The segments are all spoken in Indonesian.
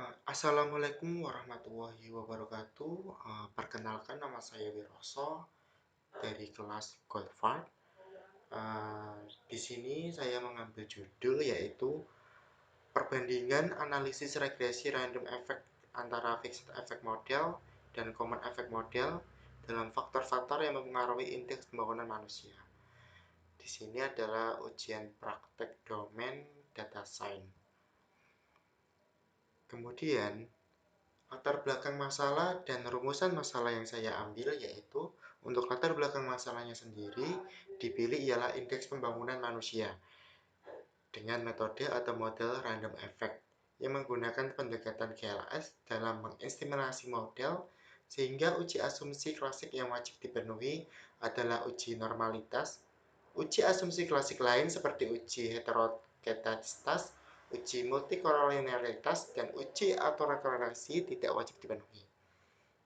Assalamualaikum warahmatullahi wabarakatuh. Perkenalkan nama saya Wiroso dari kelas Goldfart. Di sini saya mengambil judul yaitu perbandingan analisis regresi random effect antara fixed effect model dan common effect model dalam faktor-faktor yang mempengaruhi indeks pembangunan manusia. Di sini adalah ujian praktek domain data science. Kemudian latar belakang masalah dan rumusan masalah yang saya ambil yaitu untuk latar belakang masalahnya sendiri dipilih ialah indeks pembangunan manusia dengan metode atau model random effect yang menggunakan pendekatan GLS dalam mengestimasi model sehingga uji asumsi klasik yang wajib dipenuhi adalah uji normalitas. Uji asumsi klasik lain seperti uji heterogeneisitas, uji multikolonialitas, dan uji autokorelasi tidak wajib dipenuhi.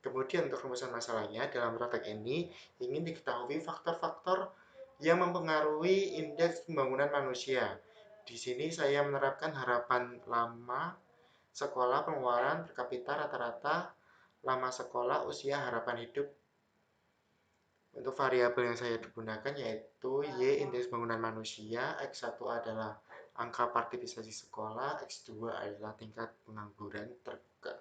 Kemudian untuk rumusan masalahnya dalam praktek ini ingin diketahui faktor-faktor yang mempengaruhi indeks pembangunan manusia. Di sini saya menerapkan harapan lama sekolah, pengeluaran per kapita rata-rata, lama sekolah, usia, harapan hidup. Untuk variabel yang saya gunakan yaitu Y indeks pembangunan manusia, X1 adalah angka partisipasi sekolah, X2 adalah tingkat pengangguran terbuka.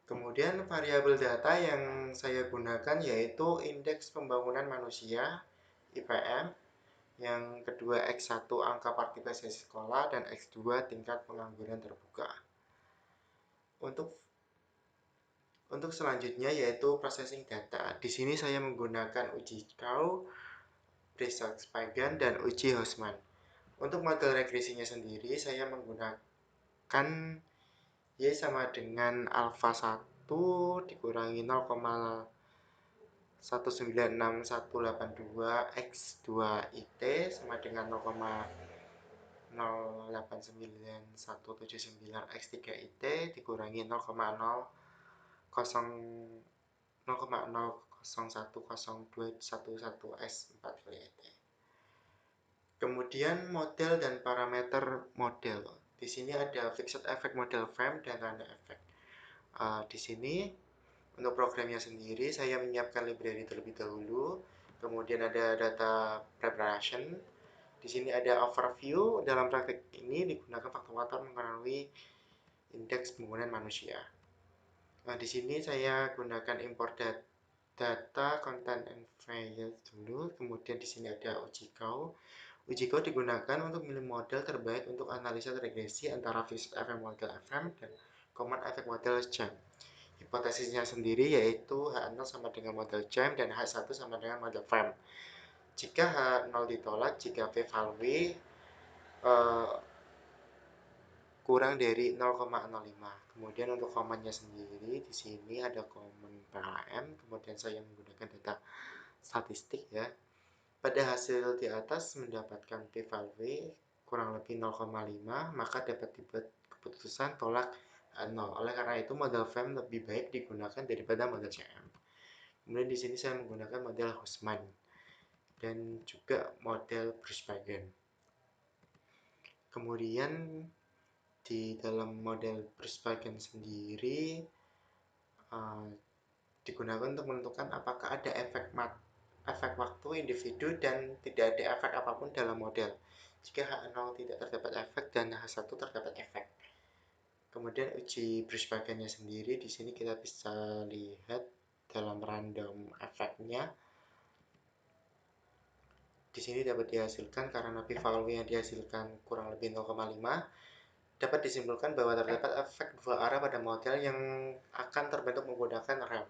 Kemudian variabel data yang saya gunakan yaitu indeks pembangunan manusia, IPM, yang kedua X1 angka partisipasi sekolah, dan X2 tingkat pengangguran terbuka. Untuk selanjutnya yaitu processing data. Di sini saya menggunakan uji Cow, Bristow-Spigen, dan uji Houseman. Untuk model regresinya sendiri saya menggunakan Y sama dengan alpha 1 dikurangi 0,196182 X2 IT sama dengan 0,089179 X3 IT dikurangi 0,0010211 S4 IT. Kemudian model dan parameter model. Di sini ada fixed effect model frame dan random effect. Di sini untuk programnya sendiri saya menyiapkan library terlebih dahulu. Kemudian ada data preparation. Di sini ada overview. Dalam praktek ini digunakan faktor-faktor mempengaruhi indeks pembangunan manusia. Di sini saya gunakan import data content and files dulu. Kemudian di sini ada uji Cow. Uji Cow digunakan untuk memilih model terbaik untuk analisa regresi antara fixed effect model FM dan common effect model CHAM. Hipotesisnya sendiri yaitu H0 sama dengan model CHAM dan H1 sama dengan model FRAME. Jika H0 ditolak, jika p-value kurang dari 0,05. Kemudian untuk commonnya sendiri di sini ada common PLM, kemudian saya menggunakan data statistik ya. Pada hasil di atas mendapatkan p-value kurang lebih 0,5, maka dapat dibuat keputusan tolak 0. Oleh karena itu model FEM lebih baik digunakan daripada model CM. Kemudian di sini saya menggunakan model Houseman dan juga model Bristow-Spigen. Kemudian di dalam model Bristow-Spigen sendiri digunakan untuk menentukan apakah ada efek waktu individu dan tidak ada efek apapun dalam model. Jika H0 tidak terdapat efek dan H1 terdapat efek. Kemudian uji Bristow-Spigennya sendiri di sini kita bisa lihat dalam random efeknya. Di sini dapat dihasilkan karena p-value yang dihasilkan kurang lebih 0,5, dapat disimpulkan bahwa terdapat efek dua arah pada model yang akan terbentuk menggunakan RAM.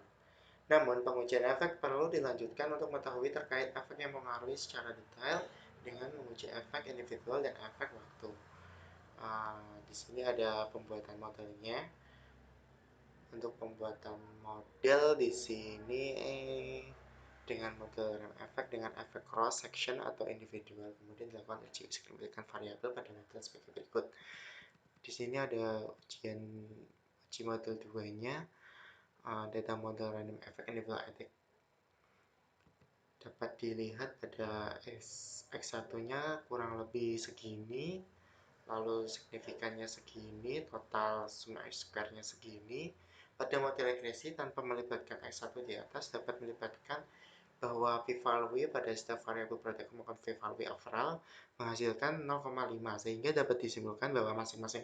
Namun, pengujian efek perlu dilanjutkan untuk mengetahui terkait efek yang mempengaruhi secara detail dengan menguji efek individual dan efek waktu. Di sini ada pembuatan modelnya. Untuk pembuatan model di sini dengan model random effect dengan efek cross section atau individual. Kemudian dilakukan uji signifikan variabel pada model sebagai berikut. Di sini ada uji model 2-nya. Data model random effect individual ethic dapat dilihat pada X1 nya kurang lebih segini, lalu signifikannya segini, total sum square-nya segini. Pada model regresi tanpa melibatkan X1 di atas dapat melibatkan bahwa p-value pada setiap variabel produk maupun p-value overall menghasilkan 0,5 sehingga dapat disimpulkan bahwa masing-masing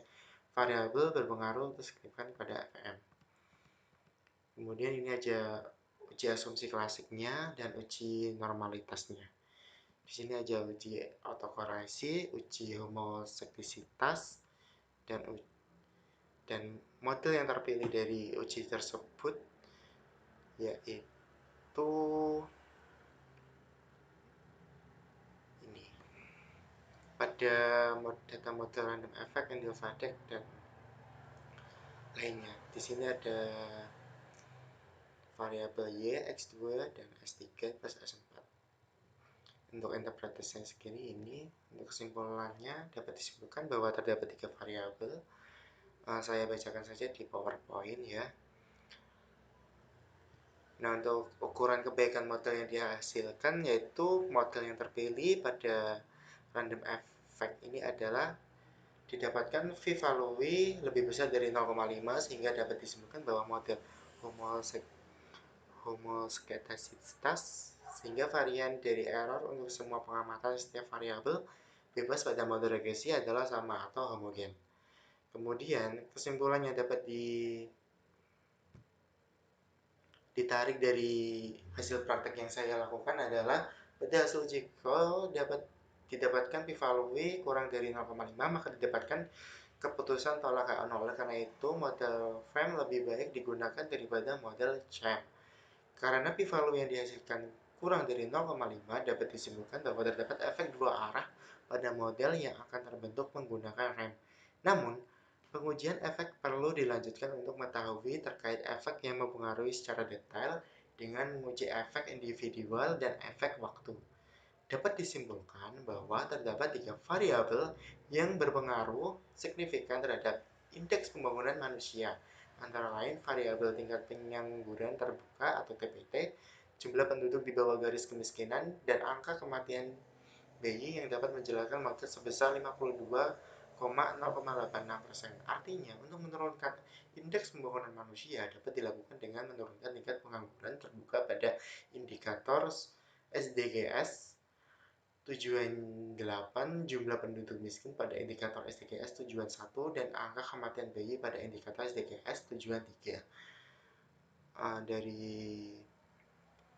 variabel berpengaruh untuk signifikan pada FM. Kemudian ini aja uji asumsi klasiknya dan uji normalitasnya. Di sini aja uji autokorelasi, uji homosekisitas, dan model yang terpilih dari uji tersebut yaitu ini. Pada data model random effect, Endiel-Vadek, dan lainnya. Di sini ada variabel Y, X2, dan S3 plus S4. Untuk interpretasinya segini ini, untuk kesimpulannya dapat disimpulkan bahwa terdapat 3 variabel. Saya bacakan saja di PowerPoint ya. Nah, untuk ukuran kebaikan model yang dihasilkan yaitu model yang terpilih pada random effect ini adalah didapatkan p-value lebih besar dari 0,5 sehingga dapat disimpulkan bahwa model homosekisitas sehingga varian dari error untuk semua pengamatan setiap variabel bebas pada model regresi adalah sama atau homogen. Kemudian kesimpulan yang dapat ditarik dari hasil praktek yang saya lakukan adalah pada hasil uji dapat didapatkan p-value kurang dari 0,5 maka didapatkan keputusan tolak HA0. Oleh karena itu model frame lebih baik digunakan daripada model CHAM. Karena p-value yang dihasilkan kurang dari 0,5 dapat disimpulkan bahwa terdapat efek dua arah pada model yang akan terbentuk menggunakan RAM. Namun, pengujian efek perlu dilanjutkan untuk mengetahui terkait efek yang mempengaruhi secara detail dengan menguji efek individual dan efek waktu. Dapat disimpulkan bahwa terdapat 3 variabel yang berpengaruh signifikan terhadap indeks pembangunan manusia, antara lain variabel tingkat pengangguran terbuka atau TPT, jumlah penduduk di bawah garis kemiskinan, dan angka kematian bayi yang dapat menjelaskan maksud sebesar 52,086%. Artinya, untuk menurunkan indeks pembangunan manusia dapat dilakukan dengan menurunkan tingkat pengangguran terbuka pada indikator SDGs tujuan 8 jumlah penduduk miskin pada indikator SDGs tujuan 1 dan angka kematian bayi pada indikator SDGs tujuan 3.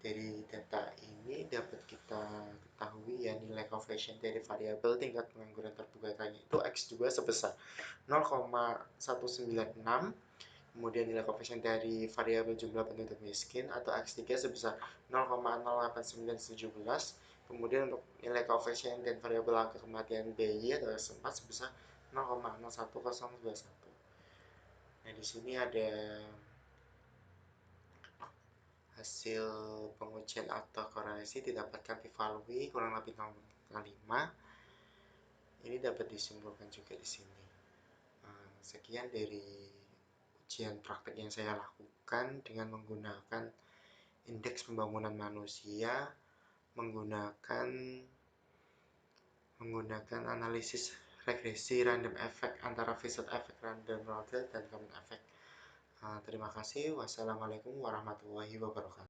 Dari data ini dapat kita ketahui ya nilai coefficient dari variabel tingkat pengangguran terbuka itu X2 sebesar 0,196, kemudian nilai coefficient dari variabel jumlah penduduk miskin atau X3 sebesar 0,08917, kemudian untuk nilai coefficient dan variabel angka kematian bayi atau S4 sebesar 0,01021. Nah, di sini ada hasil pengujian autokorelasi didapatkan p-value kurang lebih 0,5. Ini dapat disimpulkan juga di sini. Sekian dari ujian praktek yang saya lakukan dengan menggunakan indeks pembangunan manusia, menggunakan analisis regresi random effect antara Fisher effect, random model, dan common effect. Terima kasih. Wassalamualaikum warahmatullahi wabarakatuh.